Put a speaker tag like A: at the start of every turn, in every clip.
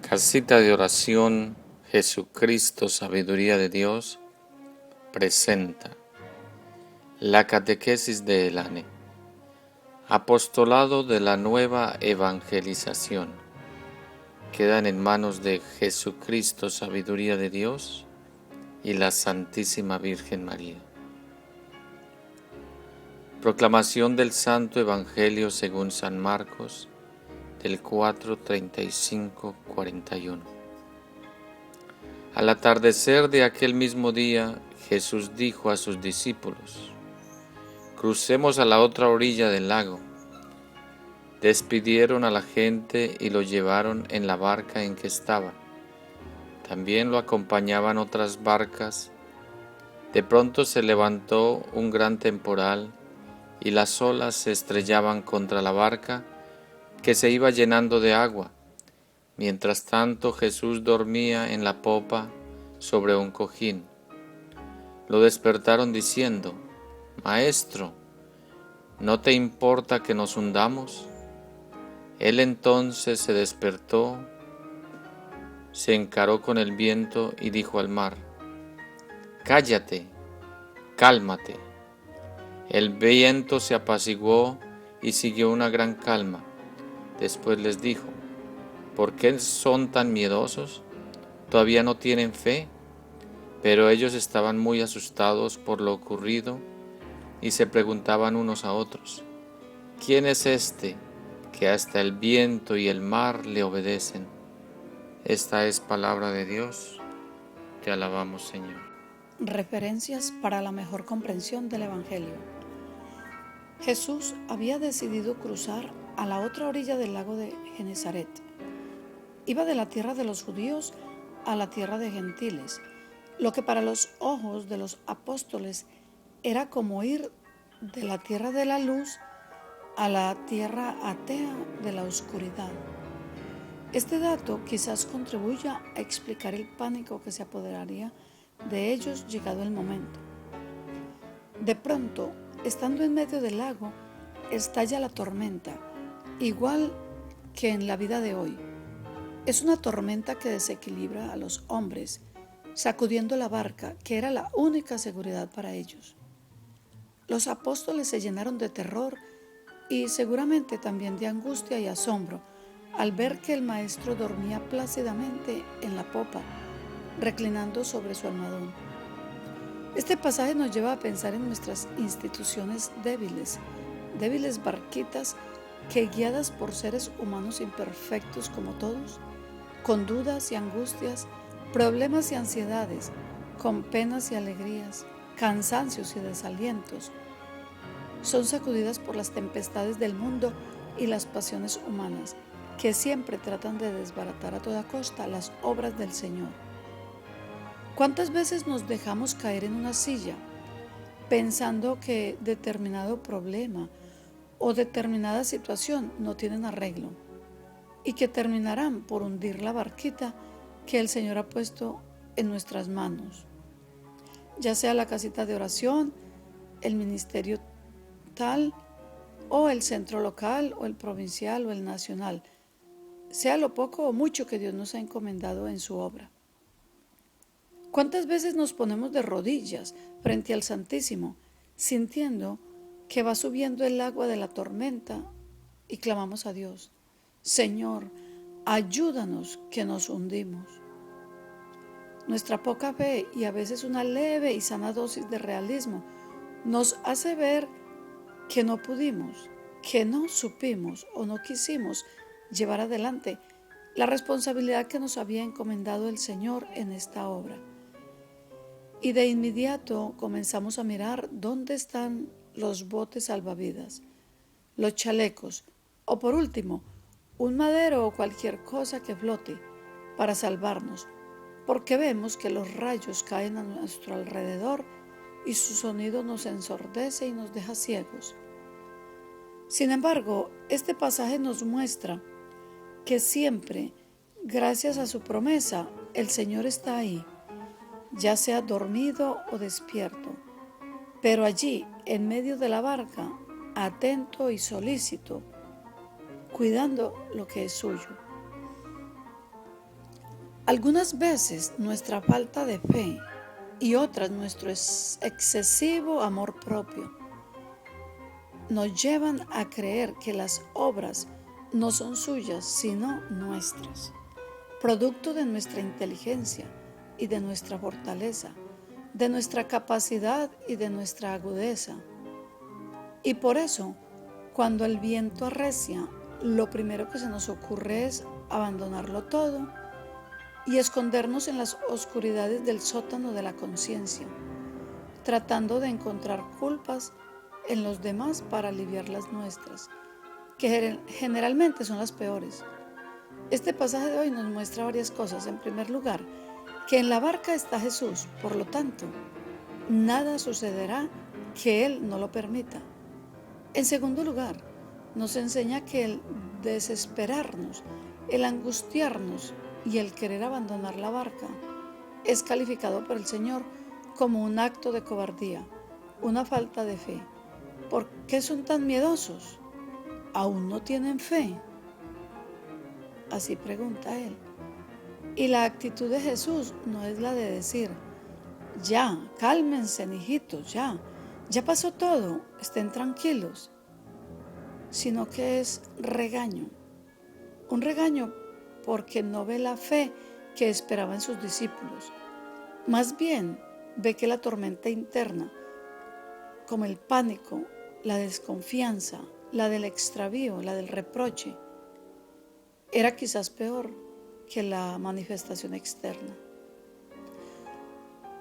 A: Casita de oración Jesucristo, Sabiduría de Dios, presenta la catequesis de Elane, apostolado de la nueva evangelización. Quedan en manos de Jesucristo, Sabiduría de Dios y la Santísima Virgen María. Proclamación del Santo Evangelio según San Marcos, del 4:35-41. Al atardecer de aquel mismo día, Jesús dijo a sus discípulos: «Crucemos a la otra orilla del lago». Despidieron a la gente y lo llevaron en la barca en que estaba. También lo acompañaban otras barcas. De pronto se levantó un gran temporal y las olas se estrellaban contra la barca, que se iba llenando de agua. Mientras tanto, Jesús dormía en la popa sobre un cojín. Lo despertaron diciendo: «Maestro, ¿no te importa que nos hundamos?». Él entonces se despertó, se encaró con el viento y dijo al mar: «Cállate, cálmate». El viento se apaciguó y siguió una gran calma. Después les dijo: «¿Por qué son tan miedosos? ¿Todavía no tienen fe?». Pero ellos estaban muy asustados por lo ocurrido y se preguntaban unos a otros: «¿Quién es este que hasta el viento y el mar le obedecen?». Esta es palabra de Dios. Te alabamos, Señor.
B: Referencias para la mejor comprensión del Evangelio. Jesús había decidido cruzar a la otra orilla del lago de Genesaret. Iba de la tierra de los judíos a la tierra de gentiles, lo que para los ojos de los apóstoles era como ir de la tierra de la luz a la tierra atea de la oscuridad. Este dato quizás contribuya a explicar el pánico que se apoderaría de ellos llegado el momento. De pronto, estando en medio del lago, estalla la tormenta, igual que en la vida de hoy. Es una tormenta que desequilibra a los hombres, sacudiendo la barca, que era la única seguridad para ellos. Los apóstoles se llenaron de terror y seguramente también de angustia y asombro al ver que el maestro dormía plácidamente en la popa, reclinando sobre su almohadón. Este pasaje nos lleva a pensar en nuestras instituciones débiles barquitas que, guiadas por seres humanos imperfectos como todos, con dudas y angustias, problemas y ansiedades, con penas y alegrías, cansancios y desalientos, son sacudidas por las tempestades del mundo y las pasiones humanas, que siempre tratan de desbaratar a toda costa las obras del Señor. ¿Cuántas veces nos dejamos caer en una silla pensando que determinado problema o determinada situación no tienen arreglo y que terminarán por hundir la barquita que el Señor ha puesto en nuestras manos? Ya sea la casita de oración, el ministerio tal, o el centro local, o el provincial, o el nacional, sea lo poco o mucho que Dios nos ha encomendado en su obra. ¿Cuántas veces nos ponemos de rodillas frente al Santísimo, sintiendo que va subiendo el agua de la tormenta, y clamamos a Dios: «Señor, ayúdanos que nos hundimos»? Nuestra poca fe y a veces una leve y sana dosis de realismo nos hace ver que no pudimos, que no supimos o no quisimos llevar adelante la responsabilidad que nos había encomendado el Señor en esta obra. Y de inmediato comenzamos a mirar dónde están los botes salvavidas, los chalecos, o por último, un madero o cualquier cosa que flote para salvarnos, porque vemos que los rayos caen a nuestro alrededor y su sonido nos ensordece y nos deja ciegos. Sin embargo, este pasaje nos muestra que siempre, gracias a su promesa, el Señor está ahí, ya sea dormido o despierto, pero allí, en medio de la barca, atento y solícito, cuidando lo que es suyo. Algunas veces nuestra falta de fe y otras nuestro excesivo amor propio nos llevan a creer que las obras no son suyas, sino nuestras, producto de nuestra inteligencia y de nuestra fortaleza, de nuestra capacidad y de nuestra agudeza. Y por eso, cuando el viento arrecia, lo primero que se nos ocurre es abandonarlo todo y escondernos en las oscuridades del sótano de la conciencia, tratando de encontrar culpas en los demás para aliviar las nuestras, que generalmente son las peores. Este pasaje de hoy nos muestra varias cosas. En primer lugar, que en la barca está Jesús, por lo tanto, nada sucederá que Él no lo permita. En segundo lugar, nos enseña que el desesperarnos, el angustiarnos y el querer abandonar la barca es calificado por el Señor como un acto de cobardía, una falta de fe. ¿Por qué son tan miedosos? ¿Aún no tienen fe? Así pregunta Él. Y la actitud de Jesús no es la de decir, ya, cálmense, hijitos, ya pasó todo, estén tranquilos, sino que es regaño. Un regaño porque no ve la fe que esperaba en sus discípulos. Más bien ve que la tormenta interna, como el pánico, la desconfianza, la del extravío, la del reproche, era quizás peor que la manifestación externa.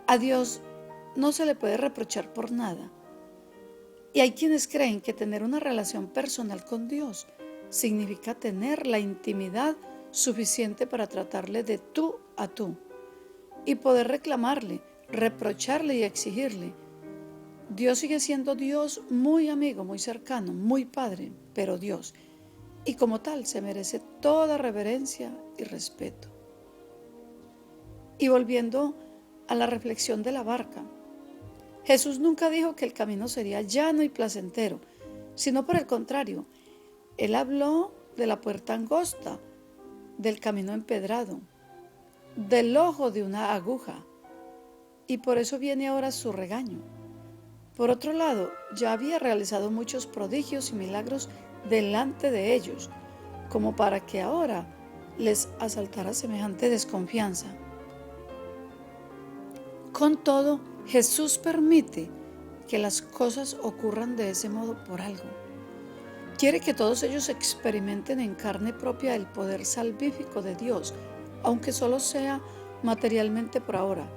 B: A Dios no se le puede reprochar por nada. Y hay quienes creen que tener una relación personal con Dios significa tener la intimidad suficiente para tratarle de tú a tú y poder reclamarle, reprocharle y exigirle. Dios sigue siendo Dios, muy amigo, muy cercano, muy padre, pero Dios. Y como tal se merece toda reverencia y respeto. Y volviendo a la reflexión de la barca, Jesús nunca dijo que el camino sería llano y placentero, sino por el contrario, Él habló de la puerta angosta, del camino empedrado, del ojo de una aguja, y por eso viene ahora su regaño. Por otro lado, ya había realizado muchos prodigios y milagros delante de ellos, como para que ahora les asaltara semejante desconfianza. Con todo, Jesús permite que las cosas ocurran de ese modo por algo. Quiere que todos ellos experimenten en carne propia el poder salvífico de Dios, aunque solo sea materialmente por ahora.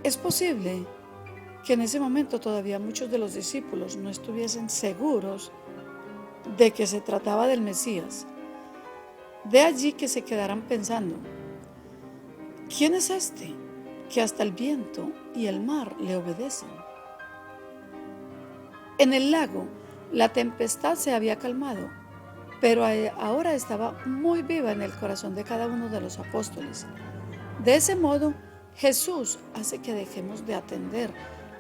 B: Es posible que en ese momento todavía muchos de los discípulos no estuviesen seguros de que se trataba del Mesías. De allí que se quedaran pensando, ¿quién es este que hasta el viento y el mar le obedecen? En el lago, la tempestad se había calmado, pero ahora estaba muy viva en el corazón de cada uno de los apóstoles. De ese modo, Jesús hace que dejemos de atender,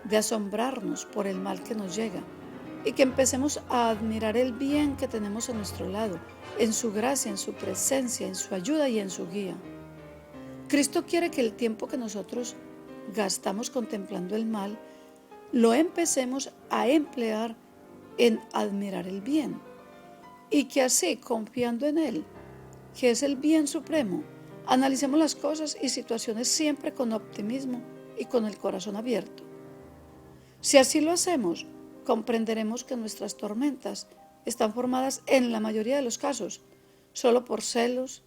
B: de asombrarnos por el mal que nos llega y que empecemos a admirar el bien que tenemos a nuestro lado, en su gracia, en su presencia, en su ayuda y en su guía. Cristo quiere que el tiempo que nosotros gastamos contemplando el mal, lo empecemos a emplear en admirar el bien y que así, confiando en Él, que es el bien supremo, analicemos las cosas y situaciones siempre con optimismo y con el corazón abierto. Si así lo hacemos, comprenderemos que nuestras tormentas están formadas en la mayoría de los casos solo por celos,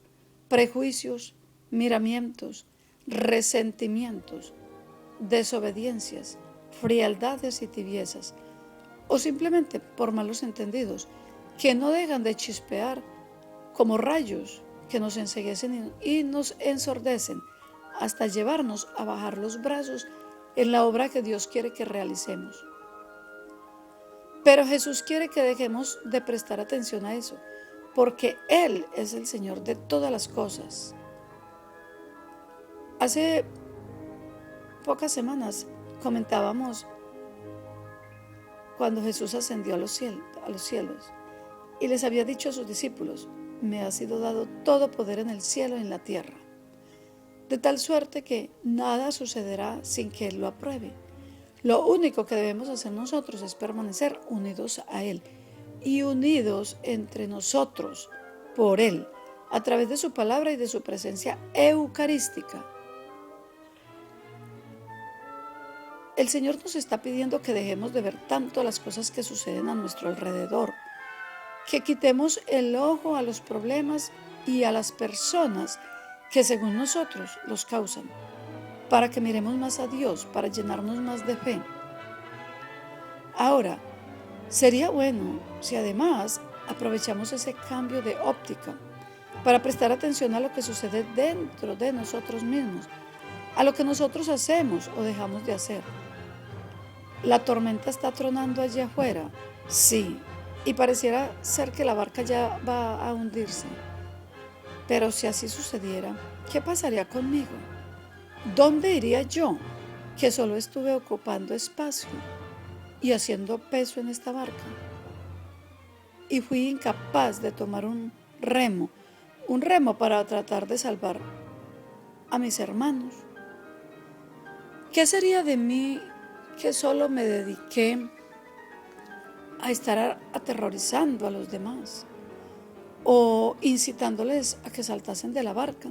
B: prejuicios, miramientos, resentimientos, desobediencias, frialdades y tibiezas, o simplemente por malos entendidos que no dejan de chispear como rayos que nos enceguecen y nos ensordecen hasta llevarnos a bajar los brazos en la obra que Dios quiere que realicemos. Pero Jesús quiere que dejemos de prestar atención a eso, porque Él es el Señor de todas las cosas. Hace pocas semanas comentábamos cuando Jesús ascendió a los cielos y les había dicho a sus discípulos, me ha sido dado todo poder en el cielo y en la tierra. de tal suerte que nada sucederá sin que Él lo apruebe. Lo único que debemos hacer nosotros es permanecer unidos a Él y unidos entre nosotros por Él, a través de su palabra y de su presencia eucarística. El Señor nos está pidiendo que dejemos de ver tanto las cosas que suceden a nuestro alrededor, que quitemos el ojo a los problemas y a las personas que según nosotros los causan, para que miremos más a Dios, para llenarnos más de fe. Ahora, sería bueno si además aprovechamos ese cambio de óptica para prestar atención a lo que sucede dentro de nosotros mismos, a lo que nosotros hacemos o dejamos de hacer. ¿La tormenta está tronando allá afuera? Sí, y pareciera ser que la barca ya va a hundirse. Pero si así sucediera, ¿qué pasaría conmigo? ¿Dónde iría yo, que solo estuve ocupando espacio y haciendo peso en esta barca? Y fui incapaz de tomar un remo para tratar de salvar a mis hermanos. ¿Qué sería de mí que solo me dediqué a estar aterrorizando a los demás o incitándoles a que saltasen de la barca?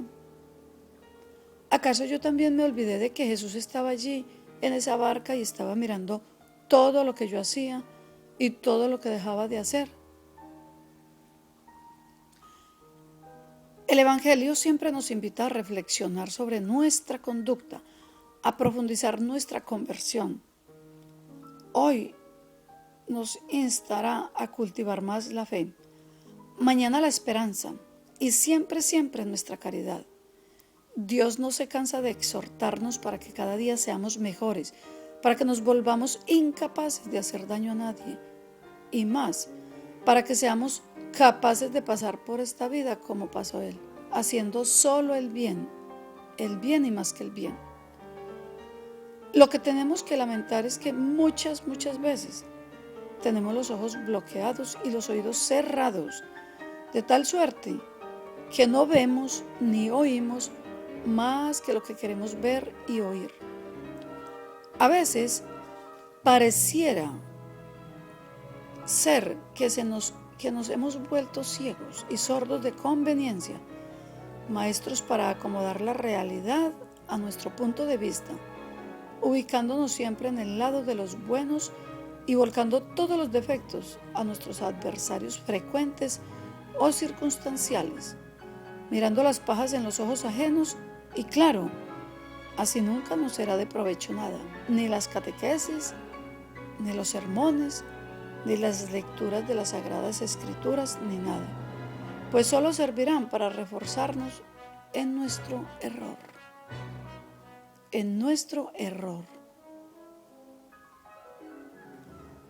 B: ¿Acaso yo también me olvidé de que Jesús estaba allí en esa barca y estaba mirando todo lo que yo hacía y todo lo que dejaba de hacer? El Evangelio siempre nos invita a reflexionar sobre nuestra conducta, a profundizar nuestra conversión. Hoy nos instará a cultivar más la fe, mañana la esperanza y siempre nuestra caridad. Dios no se cansa de exhortarnos para que cada día seamos mejores, para que nos volvamos incapaces de hacer daño a nadie y más, para que seamos capaces de pasar por esta vida como pasó Él, haciendo solo el bien y más que el bien. Lo que tenemos que lamentar es que muchas veces tenemos los ojos bloqueados y los oídos cerrados, de tal suerte que no vemos ni oímos más que lo que queremos ver y oír. A veces pareciera ser que nos hemos vuelto ciegos y sordos de conveniencia, maestros para acomodar la realidad a nuestro punto de vista, ubicándonos siempre en el lado de los buenos y volcando todos los defectos a nuestros adversarios frecuentes o circunstanciales, mirando las pajas en los ojos ajenos y claro, así nunca nos será de provecho nada, ni las catequesis, ni los sermones, ni las lecturas de las Sagradas Escrituras, ni nada, pues solo servirán para reforzarnos en nuestro error.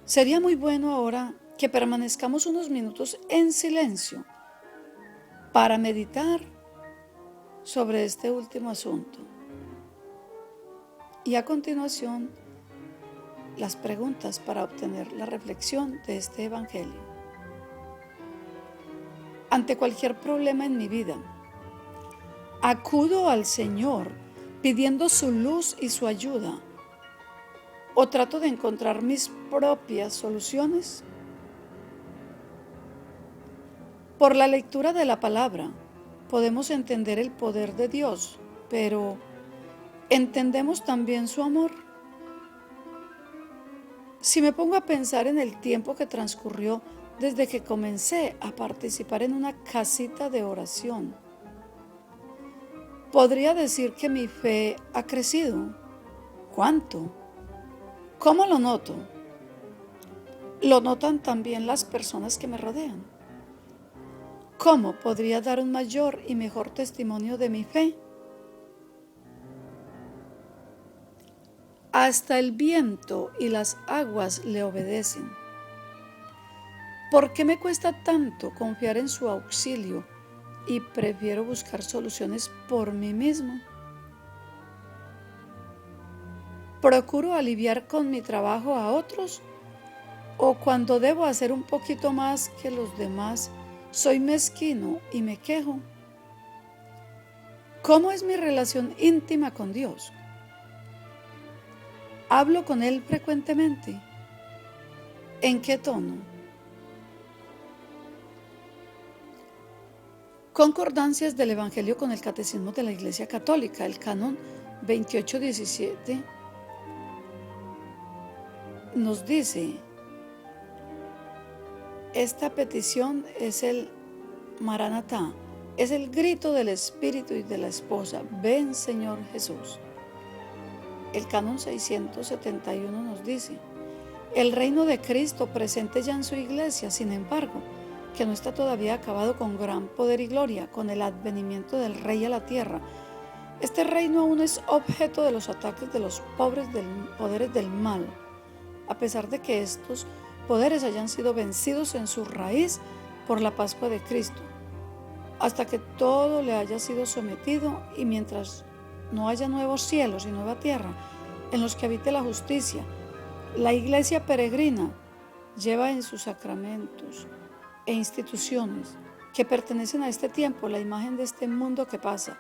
B: Sería muy bueno ahora que permanezcamos unos minutos en silencio para meditar sobre este último asunto. Y a continuación, las preguntas para obtener la reflexión de este Evangelio. Ante cualquier problema en mi vida, ¿acudo al Señor pidiendo su luz y su ayuda o trato de encontrar mis propias soluciones? Por la lectura de la palabra podemos entender el poder de Dios, pero ¿entendemos también su amor? Si me pongo a pensar en el tiempo que transcurrió desde que comencé a participar en una casita de oración, podría decir que mi fe ha crecido. ¿Cuánto? ¿Cómo lo noto? ¿Lo notan también las personas que me rodean? ¿Cómo podría dar un mayor y mejor testimonio de mi fe? Hasta el viento y las aguas le obedecen. ¿Por qué me cuesta tanto confiar en su auxilio y prefiero buscar soluciones por mí mismo? ¿Procuro aliviar con mi trabajo a otros? ¿O cuando debo hacer un poquito más que los demás, soy mezquino y me quejo? ¿Cómo es mi relación íntima con Dios? ¿Hablo con Él frecuentemente? ¿En qué tono? Concordancias del Evangelio con el Catecismo de la Iglesia Católica, el canon 2817, nos dice: esta petición es el Maranatá, es el grito del Espíritu y de la esposa: ven, Señor Jesús. El canon 671 nos dice: el reino de Cristo presente ya en su iglesia, sin embargo, que no está todavía acabado, con gran poder y gloria, con el advenimiento del Rey a la tierra. Este reino aún es objeto de los ataques de los poderes del mal, a pesar de que estos poderes hayan sido vencidos en su raíz por la Pascua de Cristo, hasta que todo le haya sido sometido, y mientras no haya nuevos cielos y nueva tierra en los que habite la justicia, la iglesia peregrina lleva en sus sacramentos e instituciones que pertenecen a este tiempo la imagen de este mundo que pasa.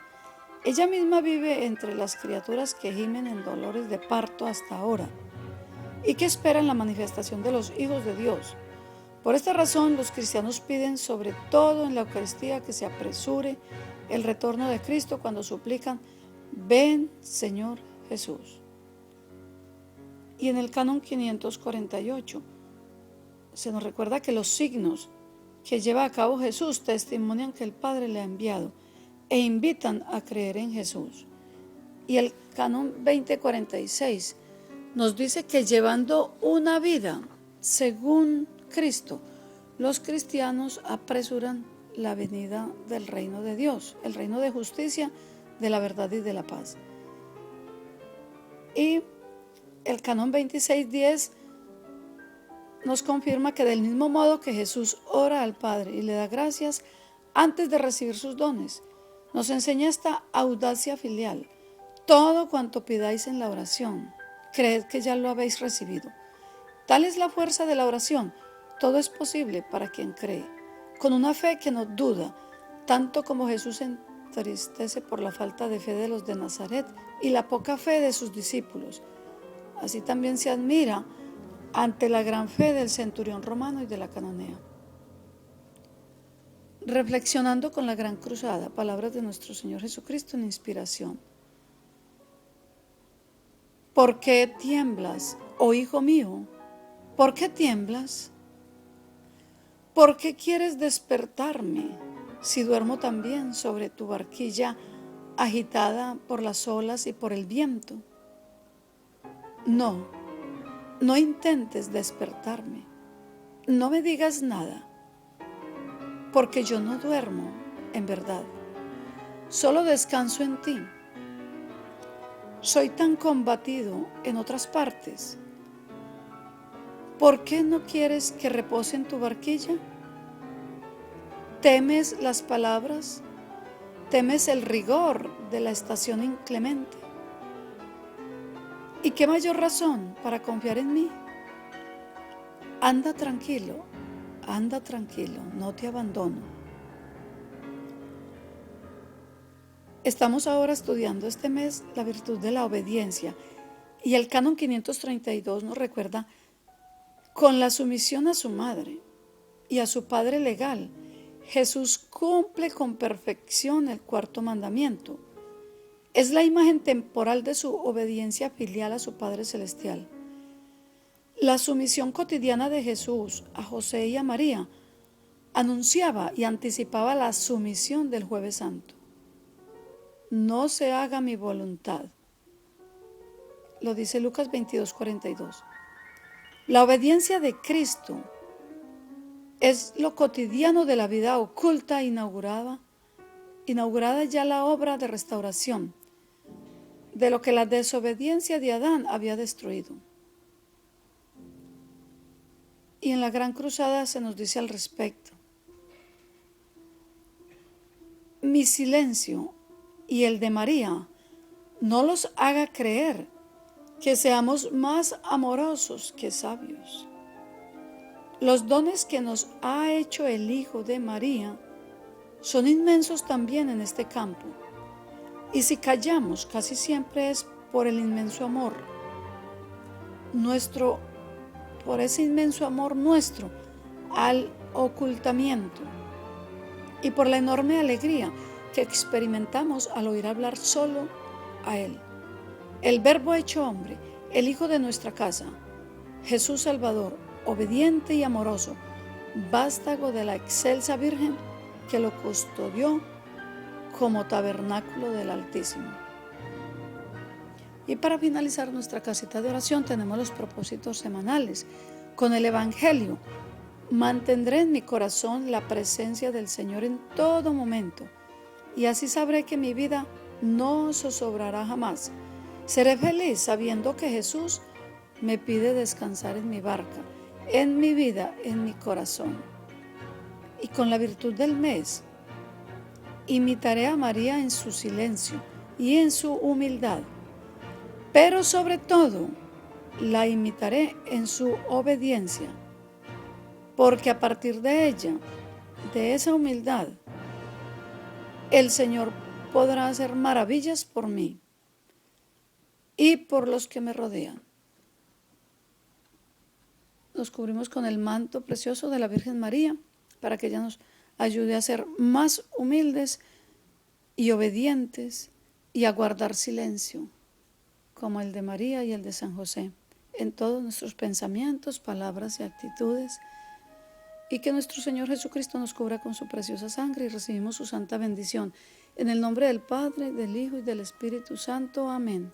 B: Ella misma vive entre las criaturas que gimen en dolores de parto hasta ahora y que esperan la manifestación de los hijos de Dios. Por esta razón, los cristianos piden, sobre todo en la Eucaristía, que se apresure el retorno de Cristo cuando suplican: ven, Señor Jesús. Y en el canon 548 se nos recuerda que los signos que lleva a cabo Jesús testimonian que el Padre le ha enviado e invitan a creer en Jesús. Y el canon 2046 nos dice que llevando una vida según Cristo, los cristianos apresuran la venida del reino de Dios, el reino de justicia, de la verdad y de la paz. Y el canon 2610 nos confirma que del mismo modo que Jesús ora al Padre y le da gracias antes de recibir sus dones, nos enseña esta audacia filial: todo cuanto pidáis en la oración, creed que ya lo habéis recibido. Tal es la fuerza de la oración: todo es posible para quien cree, con una fe que no duda, tanto como Jesús se entristece por la falta de fe de los de Nazaret y la poca fe de sus discípulos. Así también se admira ante la gran fe del centurión romano y de la cananea. Reflexionando con la Gran Cruzada, palabras de nuestro Señor Jesucristo en inspiración. ¿Por qué tiemblas, oh hijo mío? ¿Por qué tiemblas? ¿Por qué quieres despertarme si duermo también sobre tu barquilla, agitada por las olas y por el viento? No intentes despertarme, no me digas nada, porque yo no duermo en verdad, solo descanso en ti. Soy tan combatido en otras partes. ¿Por qué no quieres que repose en tu barquilla? ¿Temes las palabras? ¿Temes el rigor de la estación inclemente? ¿Y qué mayor razón para confiar en mí? Anda tranquilo, no te abandono. Estamos ahora estudiando este mes la virtud de la obediencia, y el canon 532 nos recuerda: con la sumisión a su madre y a su padre legal, Jesús cumple con perfección el cuarto mandamiento. Es la imagen temporal de su obediencia filial a su Padre Celestial. La sumisión cotidiana de Jesús a José y a María anunciaba y anticipaba la sumisión del Jueves Santo. No se haga mi voluntad, lo dice Lucas 22:42. La obediencia de Cristo es lo cotidiano de la vida oculta, inaugurada ya la obra de restauración de lo que la desobediencia de Adán había destruido. Y en la Gran Cruzada se nos dice al respecto: mi silencio y el de María no los haga creer que seamos más amorosos que sabios. Los dones que nos ha hecho el Hijo de María son inmensos también en este campo. Y si callamos, casi siempre es por el inmenso amor nuestro, por ese inmenso amor nuestro al ocultamiento y por la enorme alegría que experimentamos al oír hablar solo a Él. El Verbo hecho hombre, el Hijo de nuestra casa, Jesús Salvador, obediente y amoroso, vástago de la excelsa Virgen que lo custodió como tabernáculo del Altísimo. Y para finalizar nuestra casita de oración tenemos los propósitos semanales. Con el Evangelio, mantendré en mi corazón la presencia del Señor en todo momento, y así sabré que mi vida no zozobrará jamás. Seré feliz sabiendo que Jesús me pide descansar en mi barca, en mi vida, en mi corazón. Y con la virtud del mes, imitaré a María en su silencio y en su humildad, pero sobre todo la imitaré en su obediencia, porque a partir de ella, de esa humildad, el Señor podrá hacer maravillas por mí y por los que me rodean. Nos cubrimos con el manto precioso de la Virgen María para que ella nos ayude a ser más humildes y obedientes y a guardar silencio, como el de María y el de San José, en todos nuestros pensamientos, palabras y actitudes, y que nuestro Señor Jesucristo nos cubra con su preciosa sangre y recibimos su santa bendición. En el nombre del Padre, del Hijo y del Espíritu Santo. Amén.